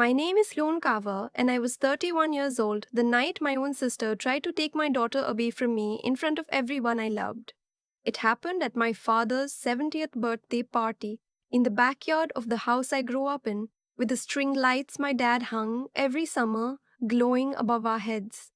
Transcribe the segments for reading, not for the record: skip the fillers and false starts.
My name is Sloane and I was 31 years old the night my own sister tried to take my daughter away from me in front of everyone I loved. It happened at my father's 70th birthday party in the backyard of the house I grew up in, with the string lights my dad hung every summer glowing above our heads.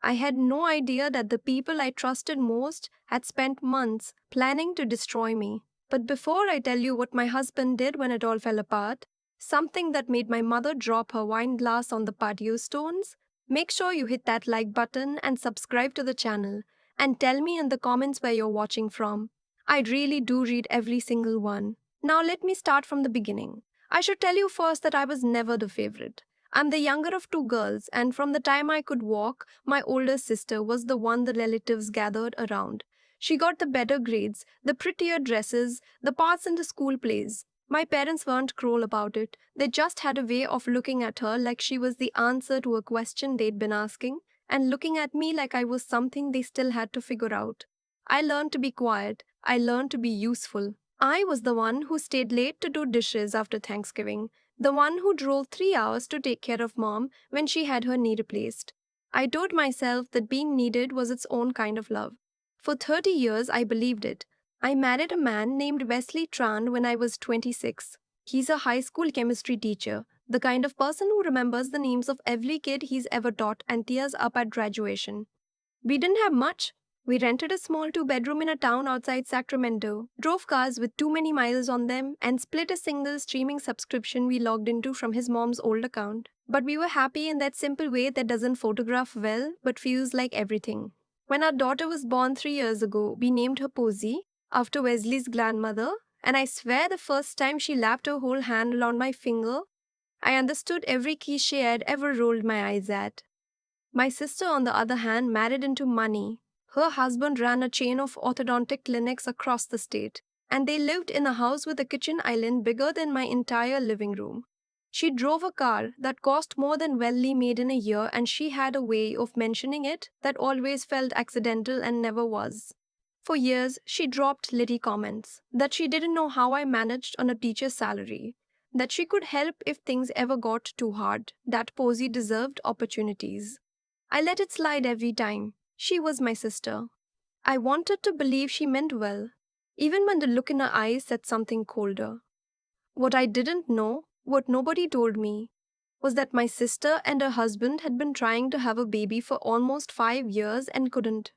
I had no idea that the people I trusted most had spent months planning to destroy me. But before I tell you what my husband did when it all fell apart, something that made my mother drop her wine glass on the patio stones, make sure you hit that like button and subscribe to the channel. And tell me in the comments where you're watching from. I really do read every single one. Now let me start from the beginning. I should tell you first that I was never the favorite. I'm the younger of two girls, and from the time I could walk, my older sister was the one the relatives gathered around. She got the better grades, the prettier dresses, the parts in the school plays. My parents weren't cruel about it. They just had a way of looking at her like she was the answer to a question they'd been asking, and looking at me like I was something they still had to figure out. I learned to be quiet. I learned to be useful. I was the one who stayed late to do dishes after Thanksgiving, the one who drove 3 hours to take care of mom when she had her knee replaced. I told myself that being needed was its own kind of love. For 30 years, I believed it. I married a man named Wesley Tran when I was 26. He's a high school chemistry teacher, the kind of person who remembers the names of every kid he's ever taught and tears up at graduation. We didn't have much. We rented a small two-bedroom in a town outside Sacramento, drove cars with too many miles on them, and split a single streaming subscription we logged into from his mom's old account. But we were happy in that simple way that doesn't photograph well but feels like everything. When our daughter was born 3 years ago, we named her Posy, after Wesley's grandmother, and I swear the first time she lapped her whole hand around my finger, I understood every cliche I'd ever rolled my eyes at. My sister, on the other hand, married into money. Her husband ran a chain of orthodontic clinics across the state, and they lived in a house with a kitchen island bigger than my entire living room. She drove a car that cost more than Welly made in a year, and she had a way of mentioning it that always felt accidental and never was. For years, she dropped litty comments that she didn't know how I managed on a teacher's salary, that she could help if things ever got too hard, that Posey deserved opportunities. I let it slide every time. She was my sister. I wanted to believe she meant well, even when the look in her eyes said something colder. What I didn't know, what nobody told me, was that my sister and her husband had been trying to have a baby for almost 5 years and couldn't.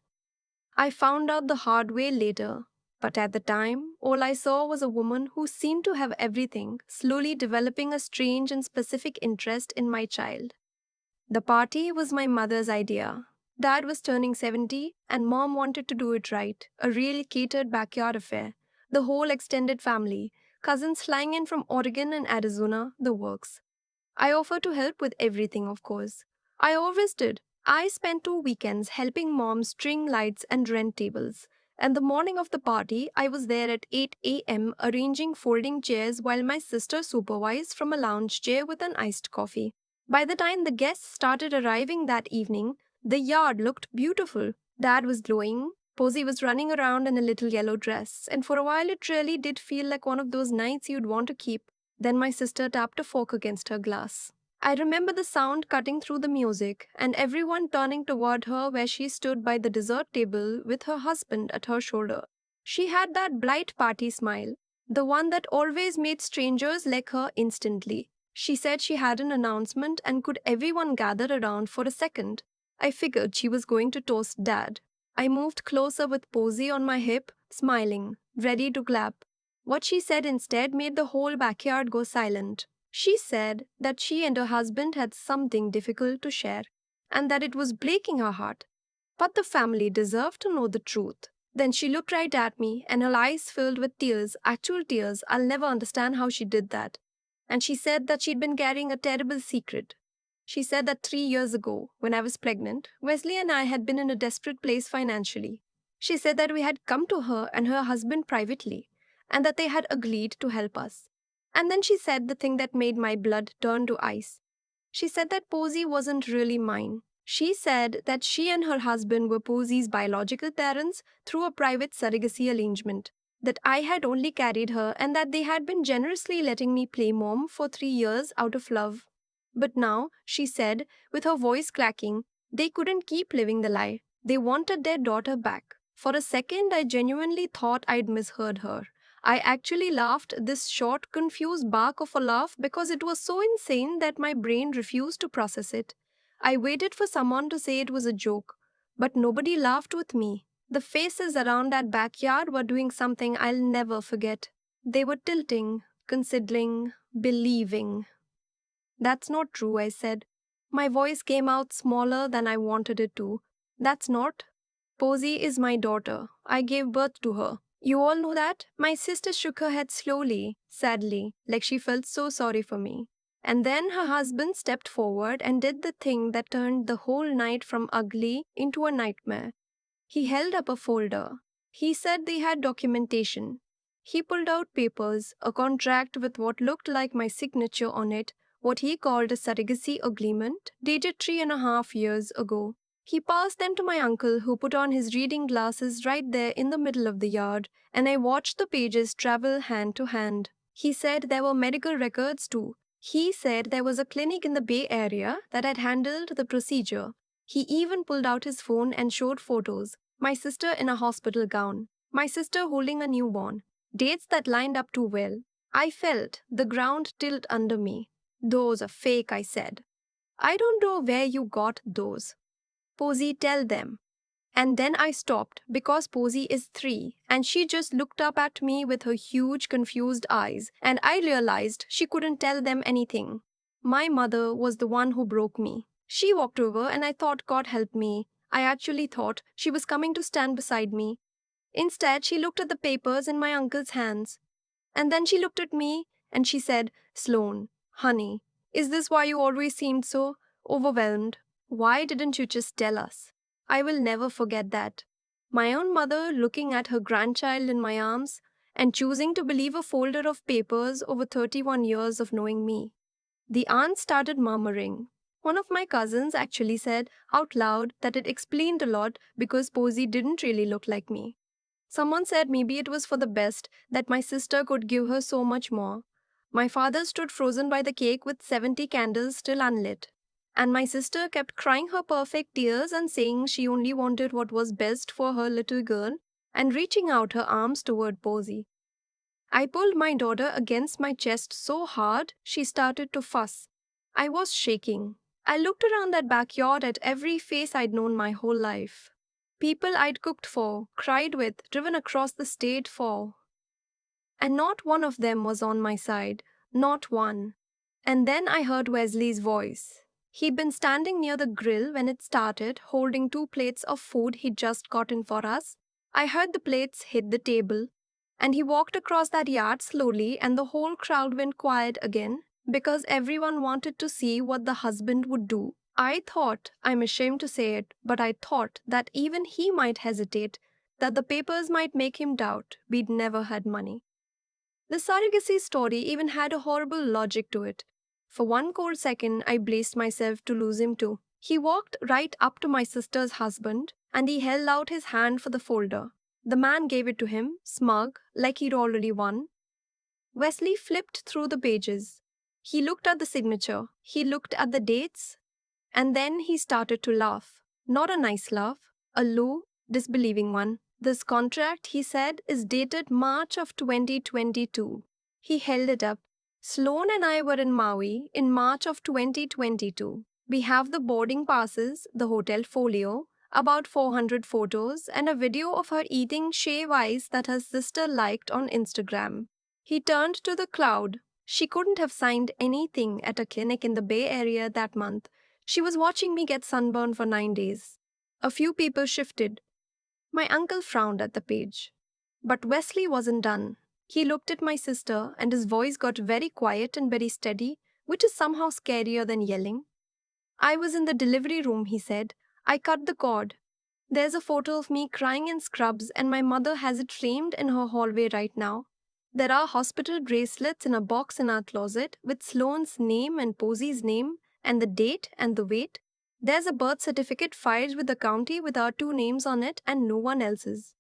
I found out the hard way later, but at the time, all I saw was a woman who seemed to have everything, slowly developing a strange and specific interest in my child. The party was my mother's idea. Dad was turning 70, and mom wanted to do it right, a real catered backyard affair. The whole extended family, cousins flying in from Oregon and Arizona, the works. I offered to help with everything, of course. I always did. I spent 2 weekends helping mom string lights and rent tables. And the morning of the party, I was there at 8 a.m. arranging folding chairs while my sister supervised from a lounge chair with an iced coffee. By the time the guests started arriving that evening, the yard looked beautiful. Dad was glowing. Posy was running around in a little yellow dress, and for a while it really did feel like one of those nights you'd want to keep. Then my sister tapped a fork against her glass. I remember the sound cutting through the music, and everyone turning toward her where she stood by the dessert table with her husband at her shoulder. She had that bright party smile, the one that always made strangers like her instantly. She said she had an announcement and could everyone gather around for a second. I figured she was going to toast Dad. I moved closer with Posy on my hip, smiling, ready to clap. What she said instead made the whole backyard go silent. She said that she and her husband had something difficult to share, and that it was breaking her heart. But the family deserved to know the truth. Then she looked right at me, and her eyes filled with tears, actual tears. I'll never understand how she did that. And she said that she'd been carrying a terrible secret. She said that 3 years ago, when I was pregnant, Wesley and I had been in a desperate place financially. She said that we had come to her and her husband privately, and that they had agreed to help us. And then she said the thing that made my blood turn to ice. She said that Posy wasn't really mine. She said that she and her husband were Posy's biological parents through a private surrogacy arrangement. that I had only carried her and that they had been generously letting me play mom for 3 years out of love. But now, she said, with her voice cracking, they couldn't keep living the lie. They wanted their daughter back. For a second, I genuinely thought I'd misheard her. I actually laughed this short, confused bark of a laugh because it was so insane that my brain refused to process it. I waited for someone to say it was a joke, but nobody laughed with me. The faces around that backyard were doing something I'll never forget. They were tilting, considering, believing. That's not true, I said. My voice came out smaller than I wanted it to. That's not. Posy is my daughter. I gave birth to her. You all know that? My sister shook her head slowly, sadly, like she felt so sorry for me. And then her husband stepped forward and did the thing that turned the whole night from ugly into a nightmare. He held up a folder. He said they had documentation. He pulled out papers, a contract with what looked like my signature on it, what he called a surrogacy agreement, dated 3.5 years ago. He passed them to my uncle, who put on his reading glasses right there in the middle of the yard, and I watched the pages travel hand to hand. He said there were medical records too. He said there was a clinic in the Bay Area that had handled the procedure. He even pulled out his phone and showed photos. My sister in a hospital gown. My sister holding a newborn. Dates that lined up too well. I felt the ground tilt under me. Those are fake, I said. I don't know where you got those. Posy, tell them. And then I stopped because Posy is 3 and she just looked up at me with her huge, confused eyes, and I realized she couldn't tell them anything. My mother was the one who broke me. She walked over and I thought God help me. I actually thought she was coming to stand beside me. Instead, she looked at the papers in my uncle's hands. And then she looked at me and she said, Sloane, honey, is this why you always seemed so overwhelmed? Why didn't you just tell us? I will never forget that. My own mother looking at her grandchild in my arms and choosing to believe a folder of papers over 31 years of knowing me. The aunt started murmuring. One of my cousins actually said out loud that it explained a lot because Posy didn't really look like me. Someone said maybe it was for the best that my sister could give her so much more. My father stood frozen by the cake with 70 candles still unlit. And my sister kept crying her perfect tears and saying she only wanted what was best for her little girl and reaching out her arms toward Posy. I pulled my daughter against my chest so hard she started to fuss. I was shaking. I looked around that backyard at every face I'd known my whole life. People I'd cooked for, cried with, driven across the state for. And not one of them was on my side. Not one. And then I heard Wesley's voice. He'd been standing near the grill when it started, holding 2 plates of food he'd just gotten for us. I heard the plates hit the table, and he walked across that yard slowly, and the whole crowd went quiet again because everyone wanted to see what the husband would do. I thought, I'm ashamed to say it, but I thought that even he might hesitate, that the papers might make him doubt we'd never had money. The surrogacy story even had a horrible logic to it. For one cold second, I braced myself to lose him too. He walked right up to my sister's husband, and he held out his hand for the folder. The man gave it to him, smug, like he'd already won. Wesley flipped through the pages. He looked at the signature. He looked at the dates. And then he started to laugh. Not a nice laugh, a low, disbelieving one. This contract, he said, is dated March of 2022. He held it up. Sloane and I were in Maui in March of 2022. We have the boarding passes, the hotel folio, about 400 photos, and a video of her eating shave ice that her sister liked on Instagram. He turned to the crowd. She couldn't have signed anything at a clinic in the Bay Area that month. She was watching me get sunburned for 9 days. A few people shifted. My uncle frowned at the page. But Wesley wasn't done. He looked at my sister, and his voice got very quiet and very steady, which is somehow scarier than yelling. I was in the delivery room, he said. I cut the cord. There's a photo of me crying in scrubs, and my mother has it framed in her hallway right now. There are hospital bracelets in a box in our closet with Sloane's name and Posy's name, and the date and the weight. There's a birth certificate filed with the county with our 2 names on it and no one else's.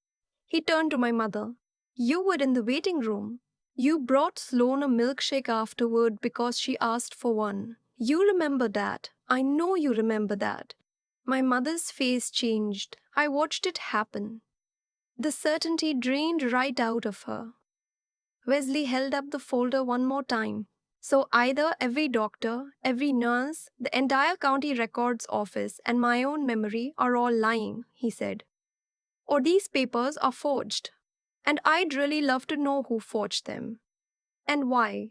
He turned to my mother. You were in the waiting room. You brought Sloane a milkshake afterward because she asked for one. You remember that. I know you remember that. My mother's face changed. I watched it happen. The certainty drained right out of her. Wesley held up the folder one more time. So either every doctor, every nurse, the entire county records office, and my own memory are all lying, he said. Or these papers are forged. And I'd really love to know who forged them. And why.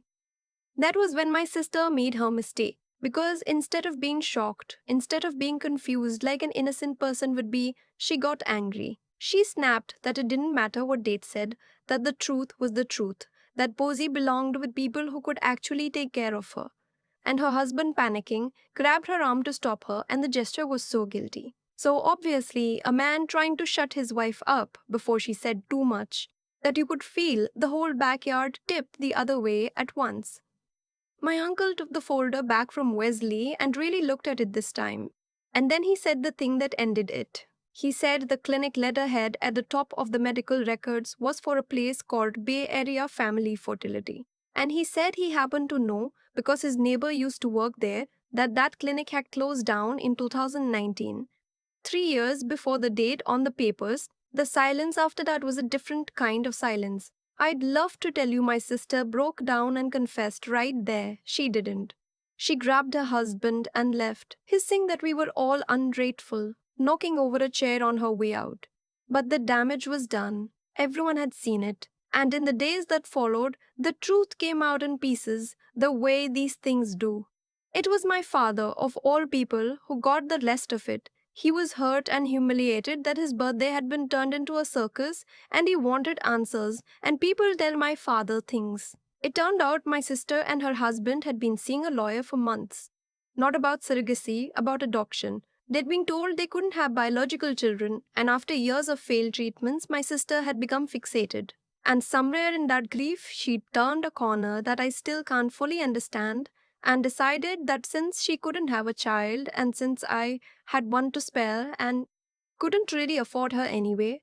That was when my sister made her mistake. Because instead of being shocked, instead of being confused like an innocent person would be, she got angry. She snapped that it didn't matter what date said, that the truth was the truth, that Posey belonged with people who could actually take care of her. And her husband, panicking, grabbed her arm to stop her, and the gesture was so guilty. So obviously, a man trying to shut his wife up before she said too much, that you could feel the whole backyard tip the other way at once. My uncle took the folder back from Wesley and really looked at it this time. And then he said the thing that ended it. He said the clinic letterhead at the top of the medical records was for a place called Bay Area Family Fertility. And he said he happened to know, because his neighbor used to work there, that that clinic had closed down in 2019. 3 years before the date on the papers, the silence after that was a different kind of silence. I'd love to tell you my sister broke down and confessed right there. She didn't. She grabbed her husband and left, hissing that we were all ungrateful, knocking over a chair on her way out. But the damage was done. Everyone had seen it. And in the days that followed, the truth came out in pieces, the way these things do. It was my father, of all people, who got the rest of it. He was hurt and humiliated that his birthday had been turned into a circus, and he wanted answers, and people tell my father things. It turned out my sister and her husband had been seeing a lawyer for months. Not about surrogacy, about adoption. They'd been told they couldn't have biological children, and after years of failed treatments, my sister had become fixated. And somewhere in that grief, she turned a corner that I still can't fully understand, and decided that since she couldn't have a child, and since I had one to spare and couldn't really afford her anyway,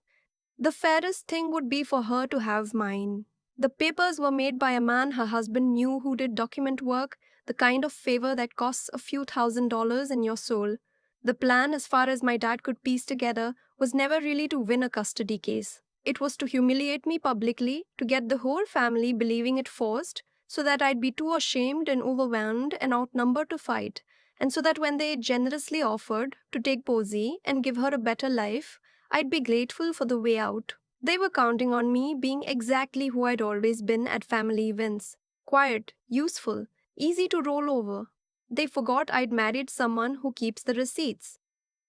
the fairest thing would be for her to have mine. The papers were made by a man her husband knew who did document work, the kind of favor that costs a few $1,000s in your soul. The plan, as far as my dad could piece together, was never really to win a custody case. It was to humiliate me publicly, to get the whole family believing it forced, so that I'd be too ashamed and overwhelmed and outnumbered to fight, and so that when they generously offered to take Posey and give her a better life, I'd be grateful for the way out. They were counting on me being exactly who I'd always been at family events. Quiet, useful, easy to roll over. They forgot I'd married someone who keeps the receipts.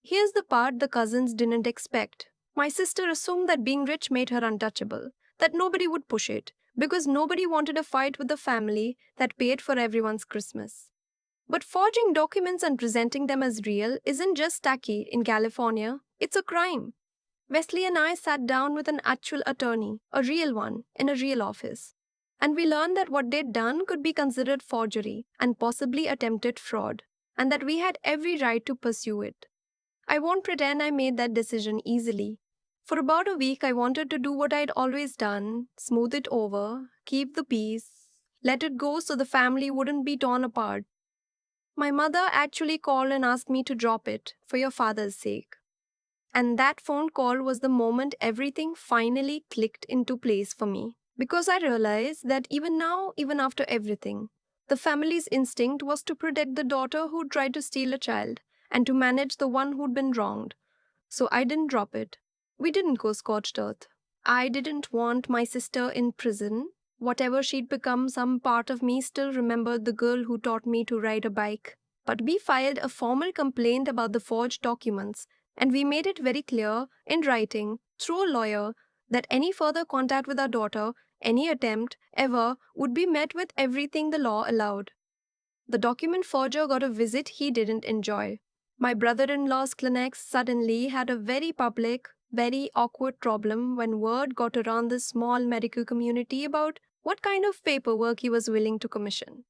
Here's the part the cousins didn't expect. My sister assumed that being rich made her untouchable, that nobody would push it, because nobody wanted a fight with the family that paid for everyone's Christmas. But forging documents and presenting them as real isn't just tacky in California, it's a crime. Wesley and I sat down with an actual attorney, a real one, in a real office. And we learned that what they'd done could be considered forgery and possibly attempted fraud, and that we had every right to pursue it. I won't pretend I made that decision easily. For about a week, I wanted to do what I'd always done, smooth it over, keep the peace, let it go so the family wouldn't be torn apart. My mother actually called and asked me to drop it, for your father's sake. And that phone call was the moment everything finally clicked into place for me. Because I realized that even now, even after everything, the family's instinct was to protect the daughter who tried to steal a child and to manage the one who'd been wronged. So I didn't drop it. We didn't go scorched earth. I didn't want my sister in prison. Whatever she'd become, some part of me still remembered the girl who taught me to ride a bike. But we filed a formal complaint about the forged documents, and we made it very clear, in writing, through a lawyer, that any further contact with our daughter, any attempt, ever, would be met with everything the law allowed. The document forger got a visit he didn't enjoy. My brother-in-law's clinic suddenly had a very public, very awkward problem when word got around the small medical community about what kind of paperwork he was willing to commission.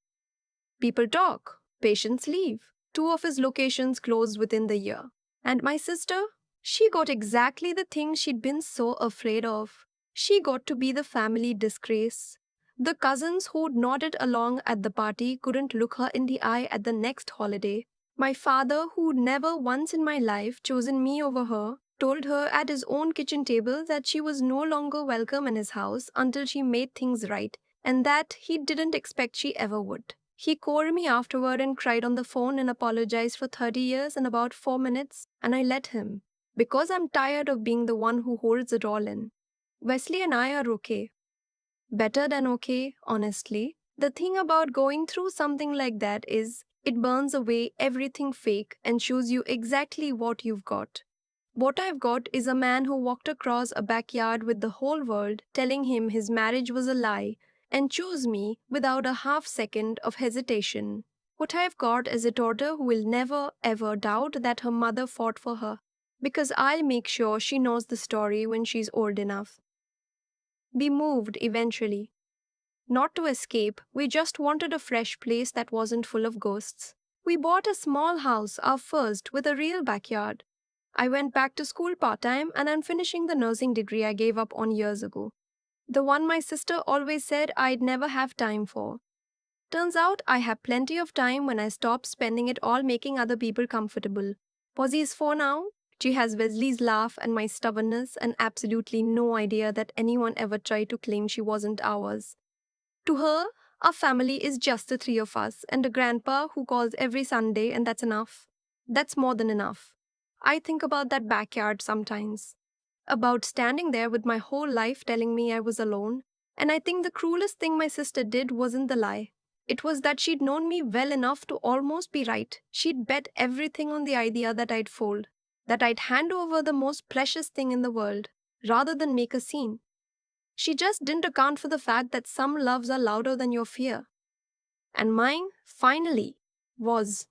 People talk, patients leave. Two of his locations closed within the year. And my sister? She got exactly the thing she'd been so afraid of. She got to be the family disgrace. The cousins who nodded along at the party couldn't look her in the eye at the next holiday. My father, who'd never once in my life chosen me over her, told her at his own kitchen table that she was no longer welcome in his house until she made things right, and that he didn't expect she ever would. He called me afterward and cried on the phone and apologized for 30 years in about 4 minutes, and I let him. Because I'm tired of being the one who holds it all in. Wesley and I are okay. Better than okay, honestly. The thing about going through something like that is it burns away everything fake and shows you exactly what you've got. What I've got is a man who walked across a backyard with the whole world telling him his marriage was a lie and chose me without a half second of hesitation. What I've got is a daughter who will never ever doubt that her mother fought for her because I'll make sure she knows the story when she's old enough. We moved eventually. Not to escape, we just wanted a fresh place that wasn't full of ghosts. We bought a small house, our first, with a real backyard. I went back to school part time and I'm finishing the nursing degree I gave up on years ago. The one my sister always said I'd never have time for. Turns out I have plenty of time when I stop spending it all making other people comfortable. Posy is 4 now. She has Wesley's laugh and my stubbornness and absolutely no idea that anyone ever tried to claim she wasn't ours. To her, our family is just the three of us and a grandpa who calls every Sunday, and that's enough. That's more than enough. I think about that backyard sometimes. About standing there with my whole life telling me I was alone, and I think the cruelest thing my sister did wasn't the lie. It was that she'd known me well enough to almost be right. She'd bet everything on the idea that I'd fold, that I'd hand over the most precious thing in the world, rather than make a scene. She just didn't account for the fact that some loves are louder than your fear. And mine, finally, was.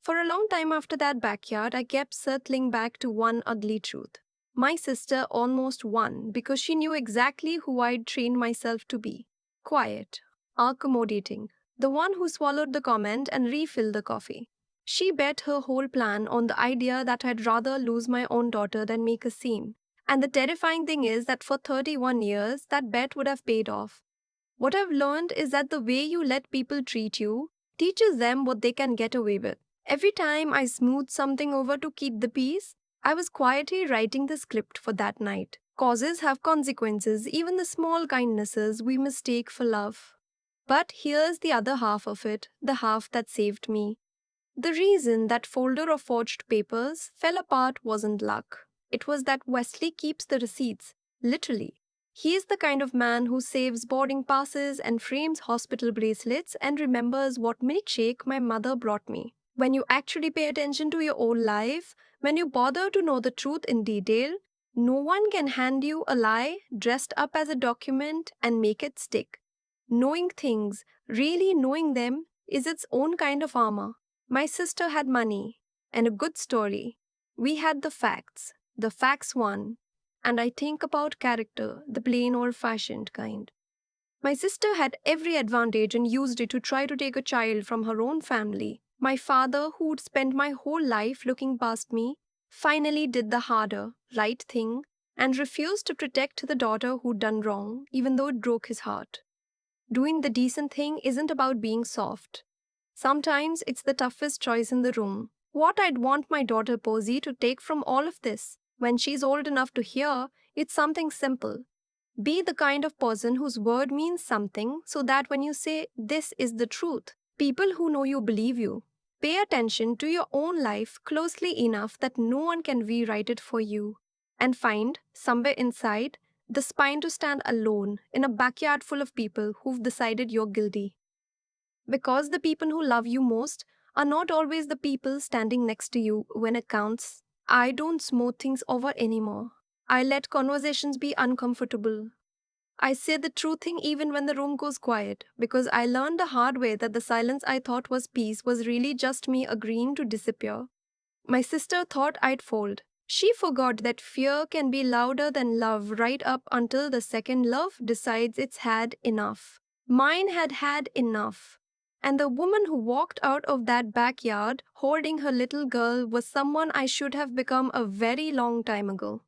For a long time after that backyard, I kept circling back to one ugly truth. My sister almost won because she knew exactly who I'd trained myself to be. Quiet, accommodating, the one who swallowed the comment and refilled the coffee. She bet her whole plan on the idea that I'd rather lose my own daughter than make a scene. And the terrifying thing is that for 31 years, that bet would have paid off. What I've learned is that the way you let people treat you teaches them what they can get away with. Every time I smoothed something over to keep the peace, I was quietly writing the script for that night. Causes have consequences, even the small kindnesses we mistake for love. But here's the other half of it, the half that saved me. The reason that folder of forged papers fell apart wasn't luck. It was that Wesley keeps the receipts, literally. He is the kind of man who saves boarding passes and frames hospital bracelets and remembers what milkshake my mother brought me. When you actually pay attention to your own life, when you bother to know the truth in detail, no one can hand you a lie dressed up as a document and make it stick. Knowing things, really knowing them, is its own kind of armor. My sister had money and a good story. We had the facts won. And I think about character, the plain old fashioned kind. My sister had every advantage and used it to try to take a child from her own family. My father, who'd spent my whole life looking past me, finally did the harder, right thing and refused to protect the daughter who'd done wrong, even though it broke his heart. Doing the decent thing isn't about being soft. Sometimes it's the toughest choice in the room. What I'd want my daughter Posy to take from all of this, when she's old enough to hear, it's something simple. Be the kind of person whose word means something so that when you say, "This is the truth," people who know you believe you. Pay attention to your own life closely enough that no one can rewrite it for you. And find, somewhere inside, the spine to stand alone in a backyard full of people who've decided you're guilty. Because the people who love you most are not always the people standing next to you when it counts. I don't smooth things over anymore. I let conversations be uncomfortable. I say the true thing even when the room goes quiet, because I learned the hard way that the silence I thought was peace was really just me agreeing to disappear. My sister thought I'd fold. She forgot that fear can be louder than love right up until the second love decides it's had enough. Mine had had enough. And the woman who walked out of that backyard holding her little girl was someone I should have become a very long time ago.